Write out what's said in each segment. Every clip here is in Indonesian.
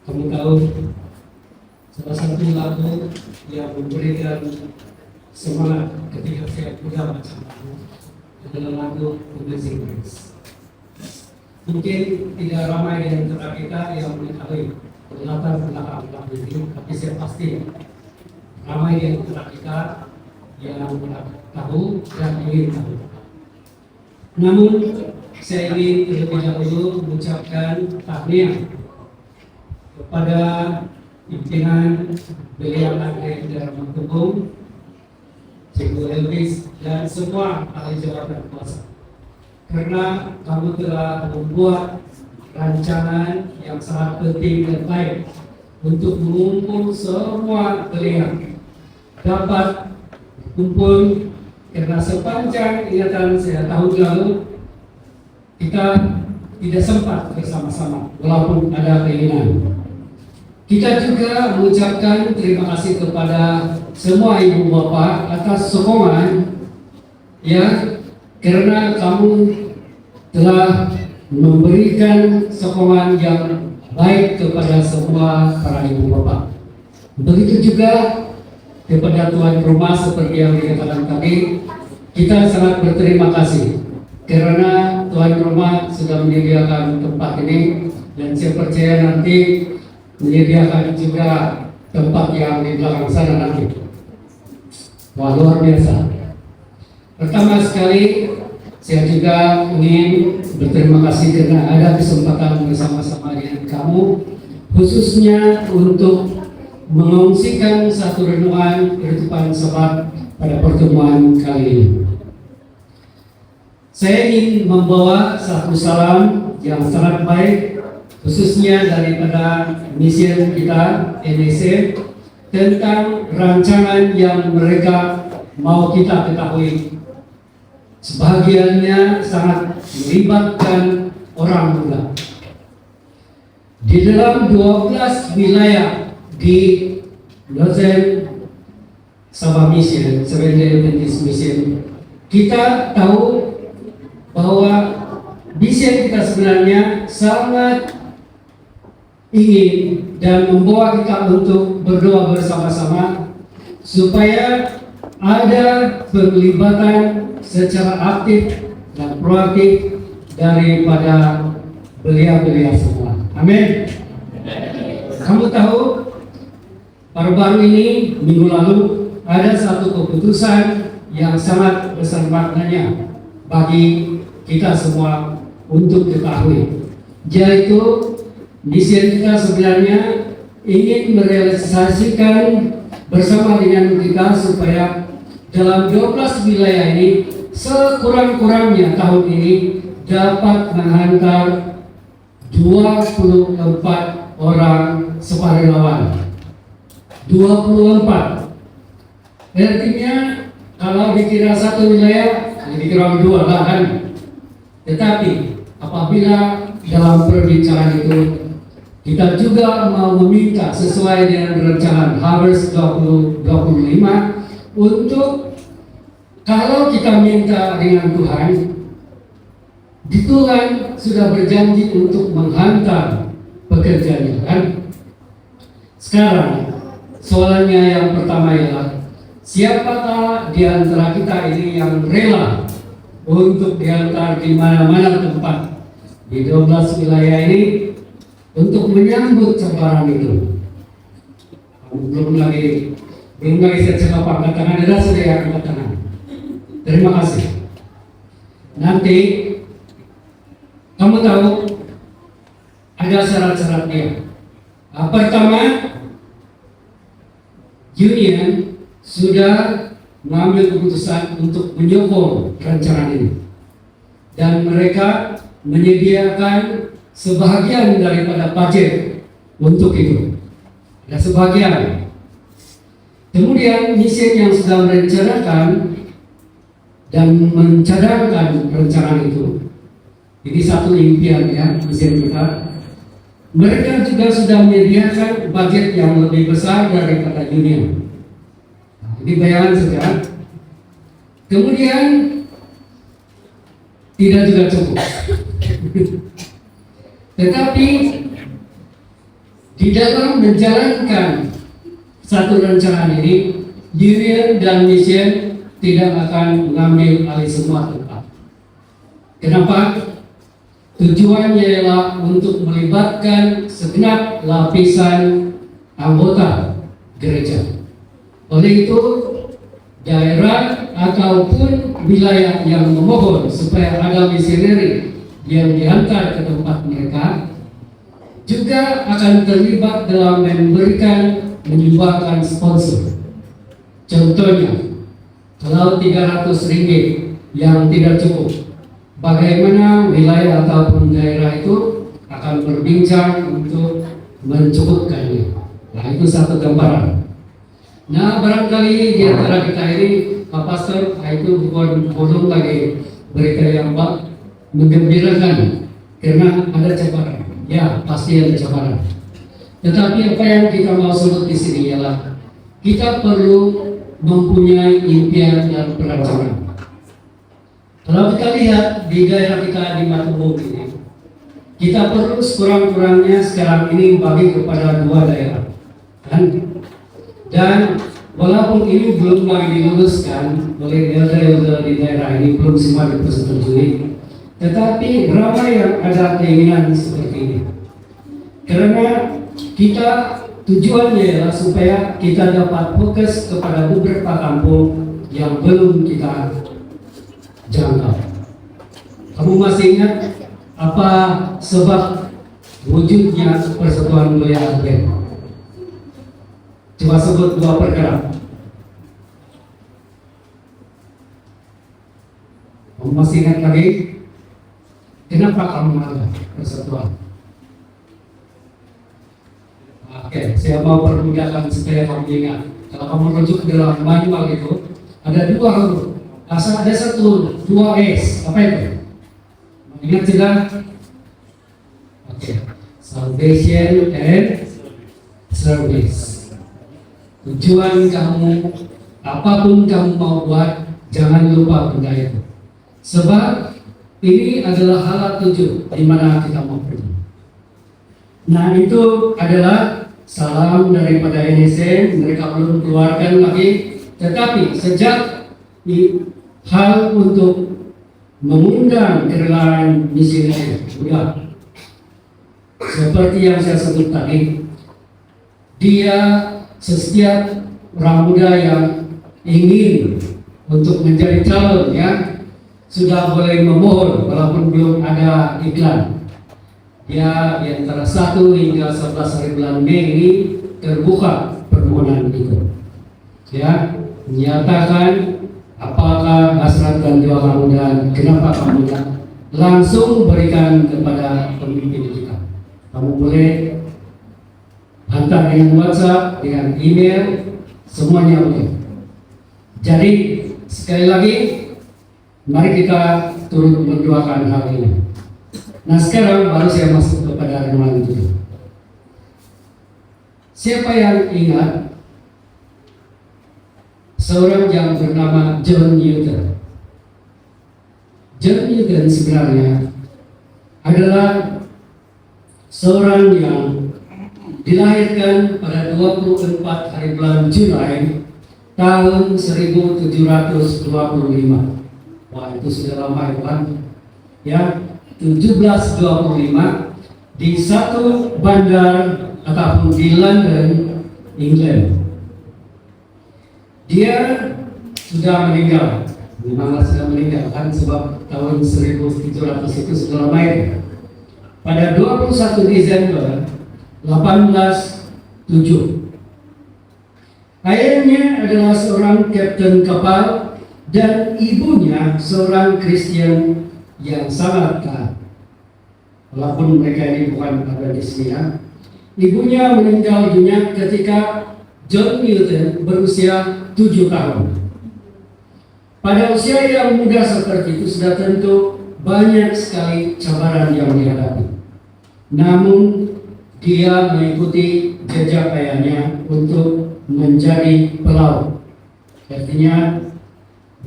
Kamu tahu salah satu lagu yang memberikan semangat ketika saya muda baca lagu adalah lagu Amazing Grace. Mungkin tidak ramai di antara kita yang mengetahui latar belakang lagu ini, tapi saya pasti ramai di antara kita yang tahu dan ingin tahu. Namun saya ingin terlebih dahulu mengucapkan tahniah kepada pimpinan Belia Nagreg dan Mangkubung, Cikgu Elvis dan semua ahli jabatan kuasa, karena kamu telah membuat rancangan yang sangat penting dan baik untuk mengumpul semua Belia dapat kumpul, karena sepanjang ingatan saya tahun lalu kita tidak sempat bersama-sama walaupun ada keinginan. Kita juga mengucapkan terima kasih kepada semua ibu bapak atas sokongan, ya, karena kamu telah memberikan sokongan yang baik kepada semua para ibu bapak. Begitu juga kepada tuan rumah seperti yang dikatakan tadi, kita sangat berterima kasih karena tuan rumah sudah menyediakan tempat ini, dan saya percaya nanti menyediakan juga tempat yang di belakang sana nanti. Wah, luar biasa. Pertama sekali saya juga ingin berterima kasih karena ada kesempatan bersama-sama dengan kamu, khususnya untuk mengungsikan satu renungan kehidupan sahabat pada pertemuan kali ini. Saya ingin membawa satu salam yang sangat baik, khususnya daripada misi kita NSF, tentang rancangan yang mereka mau kita ketahui. Sebagiannya sangat melibatkan orang muda. Di dalam 12 wilayah di Lozen Sabah Mission, Seventh-day Adventist Mission, kita tahu bahwa misi kita sebenarnya sangat ingin dan membawa kita untuk berdoa bersama-sama supaya ada penglibatan secara aktif dan proaktif daripada belia-belia semua. Amin. Kamu tahu, baru-baru ini minggu lalu ada satu keputusan yang sangat besar maknanya bagi kita semua untuk ketahui, yaitu misi kita sebenarnya ingin merealisasikan bersama dengan kita supaya dalam 12 wilayah ini sekurang-kurangnya tahun ini dapat menghantar 24 orang sukarelawan. 24. Artinya kalau dikira satu wilayah, dikira dua lah kan. Tetapi apabila dalam perbincangan itu kita juga mau meminta sesuai dengan rancangan Harvest 2025 untuk, kalau kita minta dengan Tuhan, di Tuhan sudah berjanji untuk menghantar pekerjaannya kan. Sekarang soalnya yang pertama ialah, siapakah di antara kita ini yang rela untuk diantar di mana-mana tempat di 12 wilayah ini untuk menyambut cembaran itu? Belum lagi saya coba angkat tangan, ada sudah yang angkat tangan. Terima kasih. Nanti kamu tahu ada syarat-syaratnya. Pertama, Union sudah mengambil keputusan untuk menyokong rancangan ini, dan mereka menyediakan sebahagian daripada budget untuk itu. Ada sebagian. Kemudian misi yang sudah merencanakan dan mencadangkan rancangan itu, ini satu impian ya misi kita. Mereka juga sudah menyediakan budget yang lebih besar daripada Union. Ini bayangan saja. Kemudian tidak juga cukup. Tetapi Di dalam menjalankan satu rencana ini, Union dan Mission tidak akan mengambil alih semua tempat. Kenapa? Tujuannya ialah untuk melibatkan segenap lapisan anggota gereja. Oleh itu, daerah ataupun wilayah yang memohon supaya ada misioneri yang diantar ke tempat mereka juga akan terlibat dalam menyumbangkan sponsor. Contohnya, kalau 300 ringgit yang tidak cukup, bagaimana wilayah ataupun daerah itu akan berbincang untuk mencukupkannya. Nah, itu satu gambaran. Nah, barangkali di antara kita ini, Pak Pastor, itu belum lagi berita yang menggembirakan karena ada cabaran. Ya, pasti ada cabaran. Tetapi apa yang kita mau sebut di sini ialah kita perlu mempunyai impian dan perencanaan. Kalau kita lihat di daerah kita di Matubung ini, kita perlu sekurang-kurangnya sekarang ini bagi kepada 2 daerah, kan? Dan walaupun ini belum lagi diluluskan oleh elder di daerah ini, belum semua dipersetujui, tetapi ramai yang ada keinginan seperti ini. Karena kita tujuannya adalah supaya kita dapat fokus kepada beberapa kampung yang belum kita jangkau. Kamu masih ingat apa sebab wujudnya Persatuan Mulia Advent? Coba sebut 2 perkara. Kamu masih ingat lagi? Kenapa kamu ada persatuan? Oke, saya mau permudahkan supaya kamu ingat. Kalau kamu rujuk ke dalam manual itu, ada 2 huruf. Asal ada 2 S. Apa itu? Ingat tidak? Oke. Salvation and service. Tujuan kamu, apapun kamu mau buat, jangan lupa benda itu. Sebab ini adalah halal tujuh di mana kita mau pergi. Nah, itu adalah salam daripada NSM. Mereka belum keluarkan lagi, tetapi sejak hal untuk mengundang kerelaan misioneri sudah seperti yang saya sebut tadi, dia setiap orang muda yang ingin untuk menjadi calon ya sudah boleh memohon walaupun belum ada iklan. Ya, di antara 1 hingga 11 hari bulan Mei ini terbuka permohonan itu. Ya, menyatakan apakah hasrat dan doa kamu dan kenapa kamu langsung berikan kepada pemimpin kita. Kamu boleh hantar dengan WhatsApp, dengan email, semuanya boleh. Jadi sekali lagi, mari kita turut mendoakan hal ini. Nah, sekarang baru saya masuk kepada renungan itu. Siapa yang ingat seorang yang bernama John Newton? John Newton sebenarnya adalah seorang yang dilahirkan pada 24 hari bulan Julai tahun 1725. Wah, itu sudah lama ya kan? Ya, 1725 di satu bandar ataupun di London, England. Dia sudah meninggal. Memang sudah meninggal kan, sebab tahun 1700 itu sudah lama itu. Pada 21 Desember 1807. Ayahnya adalah seorang kapten kapal dan ibunya seorang Kristen yang sangat taat. Walaupun mereka ini bukan ada di sini ya. Ibunya meninggal dunia ketika John Newton berusia 7 tahun. Pada usia yang muda seperti itu sudah tentu banyak sekali cabaran yang dihadapi. Namun dia mengikuti jejak ayahnya untuk menjadi pelaut. Artinya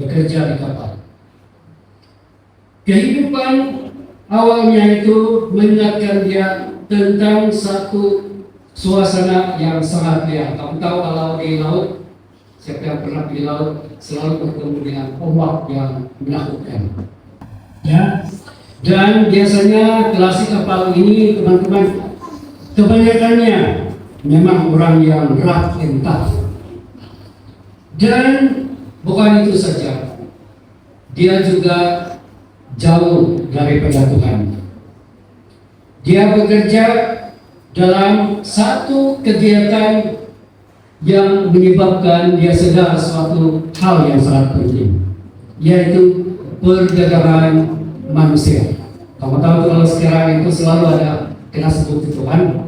bekerja di kapal. Kehidupan awalnya itu mengingatkan dia tentang suasana yang sangat liar. Kamu tahu kalau di laut, siapa yang pernah di laut selalu bertemu dengan ombak yang menakutkan. Ya, dan biasanya klasik kapal ini teman-teman kebanyakannya memang orang yang rough and tough. Dan bukan itu saja, dia juga jauh daripada Tuhan. Dia bekerja dalam satu kegiatan yang menyebabkan dia sadar suatu hal yang sangat penting, yaitu perdagangan manusia. Kamu tahu kalau sekarang itu selalu ada kena sebut Tuhan.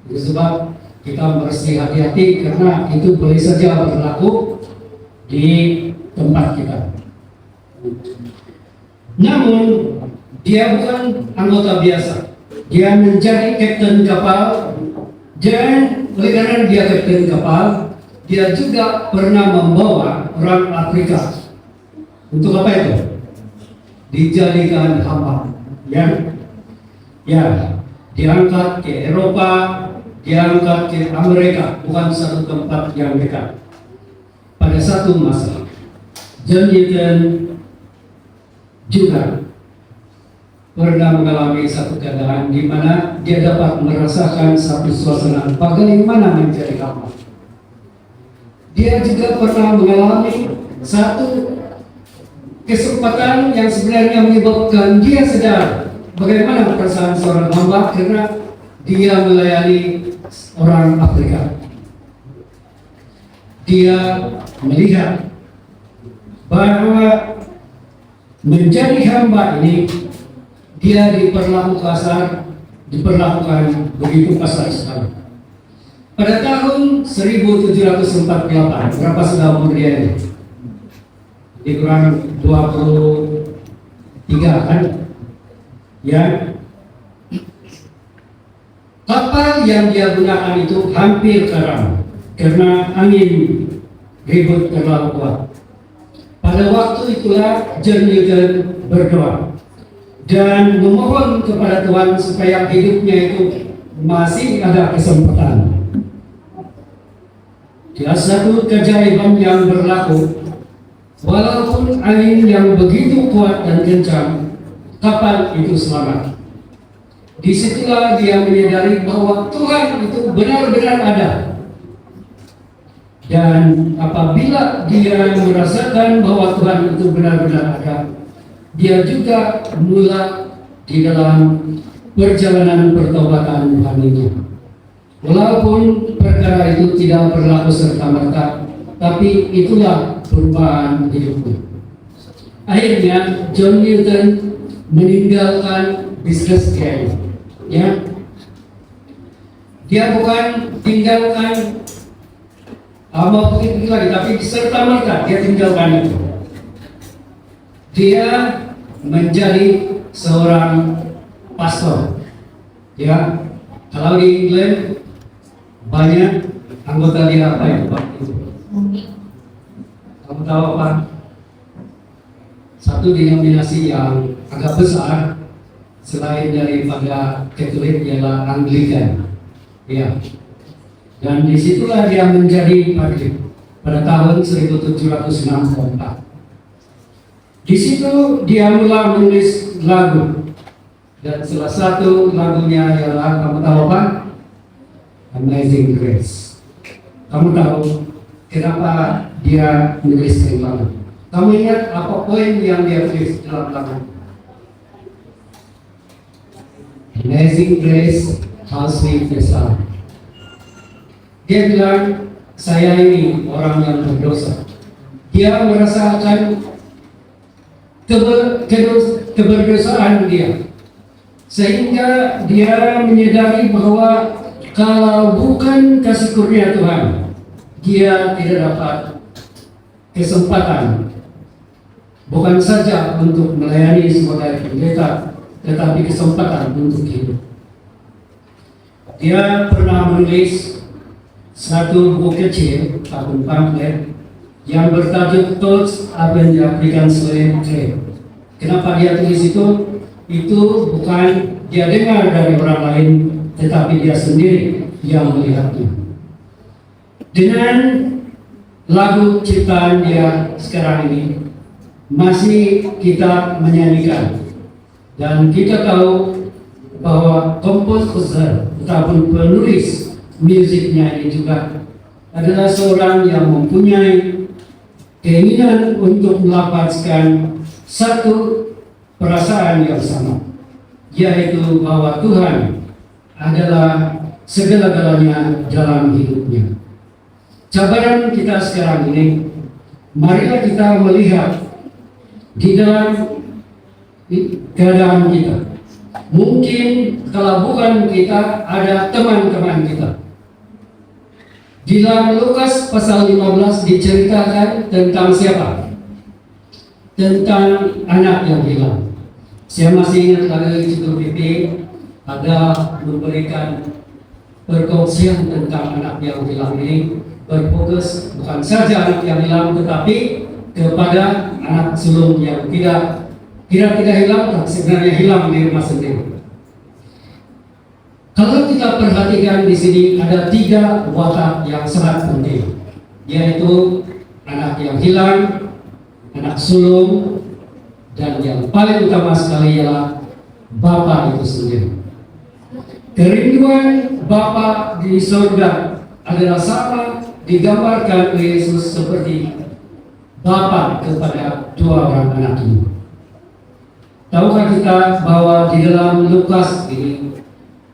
Itu sebab kita mesti hati-hati karena itu boleh saja berlaku di tempat kita. Namun dia bukan anggota biasa. Dia menjadi kapten kapal, dan oleh karena dia kapten kapal, dia juga pernah membawa orang Afrika. Untuk apa itu? Dijadikan hamba. Ya, diangkat ke Eropa, diangkat ke Amerika, bukan satu tempat yang dekat. Pada satu masa, John Newton juga pernah mengalami satu keadaan di mana dia dapat merasakan satu suasana bagaimana menjadi hamba. Dia juga pernah mengalami satu kesempatan yang sebenarnya menyebabkan dia sadar bagaimana perasaan seorang hamba karena dia melayani orang Afrika. Dia melihat bahwa menjadi hamba ini dia diperlakukan begitu kasar sekali. Pada tahun 1748, berapa sudah umur dia ini? Di kurang 23 kan? Ya. Kapal yang dia gunakan itu hampir karam karena angin ribut terlalu kuat. Pada waktu itulah John Newton berdoa dan memohon kepada Tuhan supaya hidupnya itu masih ada kesempatan. Dia satu keajaiban yang berlaku, walaupun angin yang begitu kuat dan kencang, kapal itu selamat. Disitulah dia menyadari bahwa Tuhan itu benar-benar ada. Dan apabila dia merasakan bahwa Tuhan itu benar-benar ada, dia juga mulai di dalam perjalanan pertobatan rohaninya. Walaupun perkara itu tidak berlaku serta-merta, tapi itulah perubahan hidupnya. Akhirnya John Newton meninggalkan bisnis dia. Ya, dia bukan tinggalkan apa begitu lagi, tapi serta-merta dia tinggalkan itu. Dia menjadi seorang pastor. Ya, kalau di England banyak anggota dia apa ya Pak? Kamu tahu apa? Satu denominasi yang agak besar selain daripada Katolik ialah Anglikan. Ya. Dan disitulah dia menjadi padri pada tahun 1764. Di situ dia mulai menulis lagu, dan salah satu lagunya ialah, kamu tahu apa? Amazing Grace. Kamu tahu kenapa dia menulis lagu? Kamu ingat apa poin yang dia tulis dalam lagu? Amazing Grace, how sweet the sound. Dia bilang, saya ini orang yang berdosa. Dia merasakan keberdosaan dia, sehingga dia menyadari bahwa kalau bukan kasih kurnia Tuhan, dia tidak dapat kesempatan bukan saja untuk melayani sebagai pendeta, tetapi kesempatan untuk hidup. Dia pernah menulis satu buku kecil, satu pamflet yang bertajuk Thoughts Upon the African Slave Trade. Kenapa dia tulis itu? Itu bukan dia dengar dari orang lain, tetapi dia sendiri yang melihatnya. Dengan lagu ciptaan dia sekarang ini masih kita menyanyikan, dan kita tahu bahwa komposer ataupun penulis musiknya ini juga adalah seorang yang mempunyai keinginan untuk melapaskan satu perasaan yang sama, yaitu bahwa Tuhan adalah segala-galanya dalam hidupnya. Cabaran kita sekarang ini, marilah kita melihat di dalam keadaan kita. Mungkin kalau bukan kita, ada teman-teman kita. Di dalam Lukas pasal 15 diceritakan tentang siapa? Tentang anak yang hilang. Saya masih ingat lagi Cikgu Pipi ada memberikan perkongsian tentang anak yang hilang ini, berfokus bukan saja anak yang hilang, tetapi kepada anak sulung yang tidak hilang, tapi sebenarnya hilang di rumah sendiri. Kalau kita perhatikan di sini ada 3 watak yang sangat penting, yaitu anak yang hilang, anak sulung, dan yang paling utama sekali ialah Bapa itu sendiri. Kerinduan Bapa di surga adalah sama digambarkan oleh Yesus seperti Bapa kepada 2 orang anak ini. Tahukah kita bahwa di dalam Lukas ini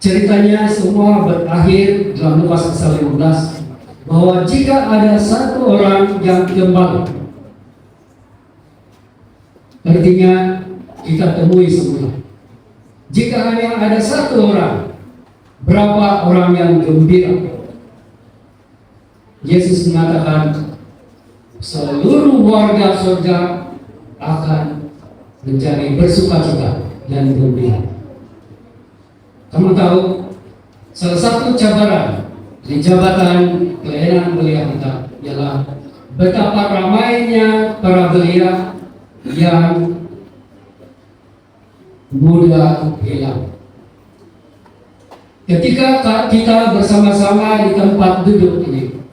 ceritanya semua berakhir dalam Lukas pasal 15 bahwa jika ada satu orang yang kembali, artinya kita temui semula. Jika hanya ada satu orang, berapa orang yang gembira? Yesus mengatakan seluruh warga surga akan menjadi bersukacita dan gembira. Kamu tahu, salah satu cabaran di jabatan pelayanan belia kita ialah betapa ramainya para belia yang mudah hilang. Ketika kita bersama-sama di tempat duduk ini,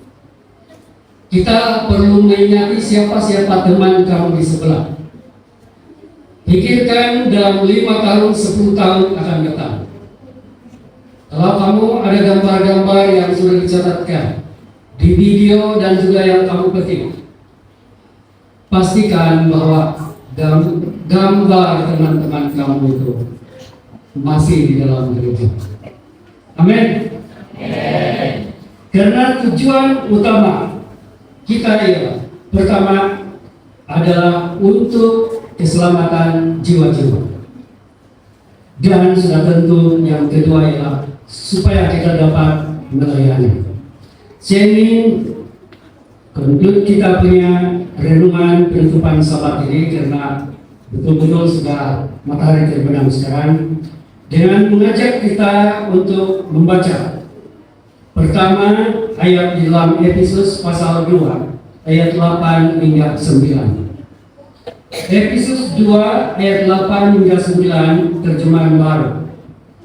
kita perlu mengingati siapa-siapa teman kamu di sebelah. Pikirkan dalam 5 tahun, 10 tahun akan datang. Kalau kamu ada gambar-gambar yang sudah dicatatkan di video dan juga yang kamu petik, pastikan bahwa gambar teman-teman kamu itu masih di dalam gereja. Amin. Karena tujuan utama kita ialah pertama adalah untuk keselamatan jiwa-jiwa, dan sudah tentu yang kedua ialah supaya kita dapat melayani. Saya ingin conclude kita punya renungan penutupan Sabat ini karena betul-betul sudah matahari terbenam sekarang, dengan mengajak kita untuk membaca pertama ayat di dalam Efesus pasal 2 ayat 8 hingga 9. Efesus 2 ayat 8 hingga 9 terjemahan baru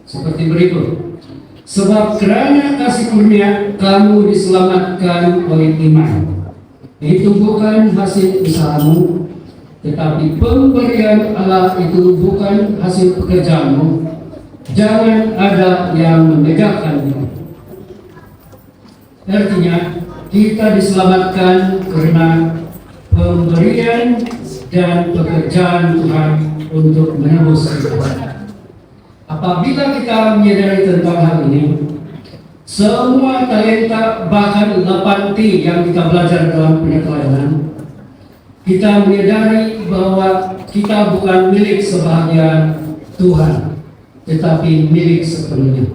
seperti berikut. Sebab kerana kasih karunia kamu diselamatkan oleh iman. Itu bukan hasil usahamu, tetapi pemberian Allah itu bukan hasil pekerjaanmu. Jangan ada yang menegakkannya. Artinya kita diselamatkan karena pemberian dan pekerjaan Tuhan untuk menebus kita. Apabila kita menyadari tentang hal ini, semua talenta bahkan 8T yang kita belajar dalam pelayanan, kita menyadari bahwa kita bukan milik sebahagian Tuhan, tetapi milik sepenuhnya.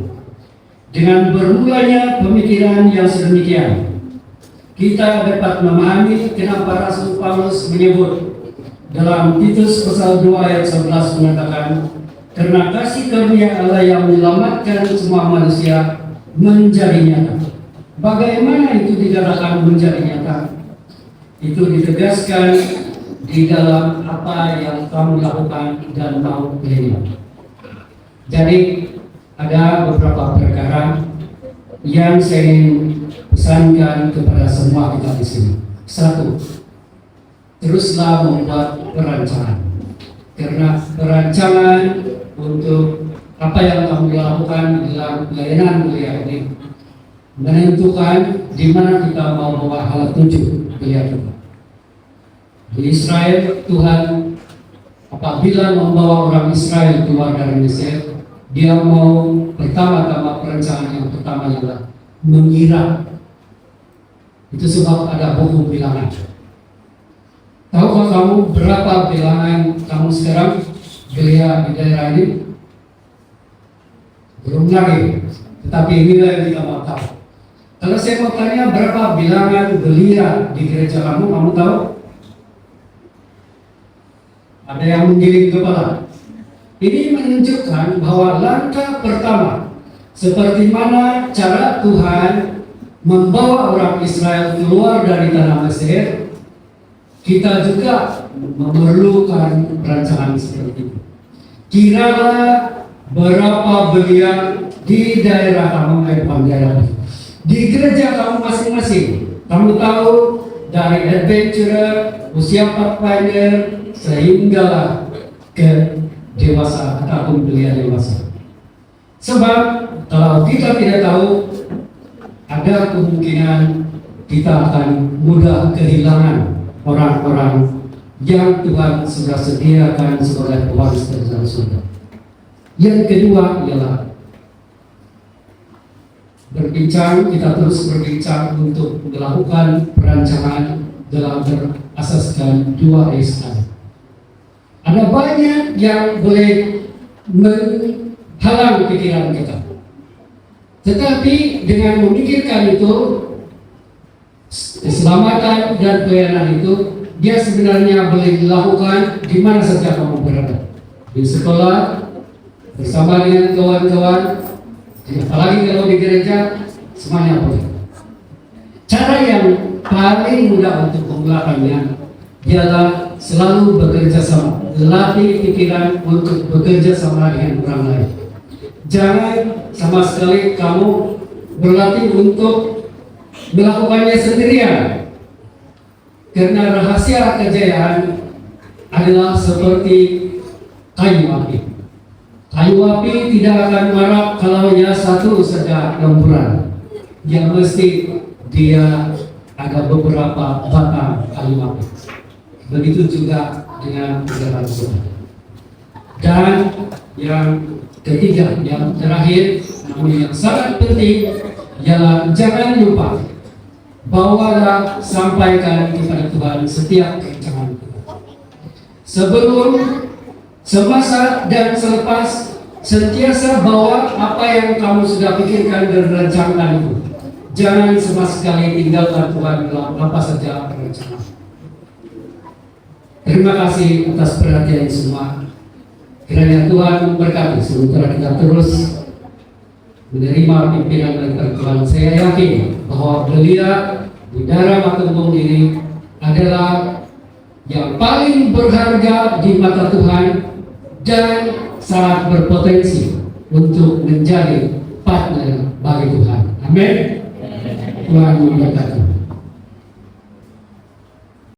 Dengan bermulanya pemikiran yang sedemikian, kita dapat memahami kenapa Rasul Paulus menyebut dalam Titus pasal 2 ayat 11 mengatakan, karena kasih karunia Allah yang menyelamatkan semua manusia menjadi nyata. Bagaimana itu dikatakan menjadi nyata? Itu ditegaskan di dalam apa yang kamu lakukan dan mau pilih. Jadi ada beberapa perkara yang saya ingin pesankan kepada semua kita di sini. Satu, teruslah membuat perancangan. Karena perancangan untuk apa yang kamu lakukan dalam pelayanan kuliah ini menentukan di mana kita mau bawa alat tuju kuliah kita. Di Israel, Tuhan apabila membawa orang Israel keluar dari Mesir, Dia mau pertama-tama perencanaan yang pertama adalah mengira. Itu sebab ada buku bilangan. Tahukah kamu berapa bilangan kamu sekarang gelia di daerah ini? Belum lagi. Tetapi inilah yang kita mau tahu. Kalau saya mau tanya berapa bilangan gelia di gereja kamu, kamu tahu? Ada yang menggiling kepala. Ini menunjukkan bahwa langkah pertama, seperti mana cara Tuhan membawa orang Israel keluar dari tanah Mesir, kita juga memerlukan perancangan seperti itu. Kiralah berapa beliau di daerah kamu, bukan daerah, di gereja kamu masing-masing. Kamu tahu dari adventurer, usia pathfinder, sehingga ke dewasa ataupun belia dewasa. Sebab kalau kita tidak tahu, ada kemungkinan kita akan mudah kehilangan orang-orang yang Tuhan sudah sediakan sebagai pewaris kerajaan surga. Yang kedua ialah kita terus berbincang untuk melakukan perancangan dalam berasaskan 2S. Ada banyak yang boleh menghalang pikiran kita. Tetapi dengan memikirkan itu, keselamatan dan pelayanan itu, dia sebenarnya boleh dilakukan di mana saja kamu berada. Di sekolah, bersama dengan kawan-kawan, apalagi kalau di gereja, semuanya boleh. Cara yang paling mudah untuk memulakannya ialah selalu bekerja sama. Latih pikiran untuk bekerja sama dengan orang lain. Jangan sama sekali kamu berlatih untuk melakukannya sendirian. Karena rahasia kejayaan adalah seperti kayu api. Kayu api tidak akan marah kalau hanya satu saja lemburan. Yang mesti dia ada beberapa batang kayu api. Begitu juga dengan pekerjaan Tuhan. Dan yang ketiga, yang terakhir, namun yang sangat penting, ialah jangan lupa bawalah sampaikan kepada Tuhan setiap kerencanaan kita. Sebelum, semasa dan selepas, sentiasa bawa apa yang kamu sudah pikirkan dan rencanakan itu. Jangan sama sekali tinggalkan Tuhan dalam apa saja perencanaan. Terima kasih atas perhatian semua. Kiranya Tuhan memberkati sementara kita terus menerima pimpinan dari Tuhan. Saya yakin bahwa belia di daerah Matumbung ini adalah yang paling berharga di mata Tuhan dan sangat berpotensi untuk menjadi partner bagi Tuhan. Amin. Tuhan memberkati.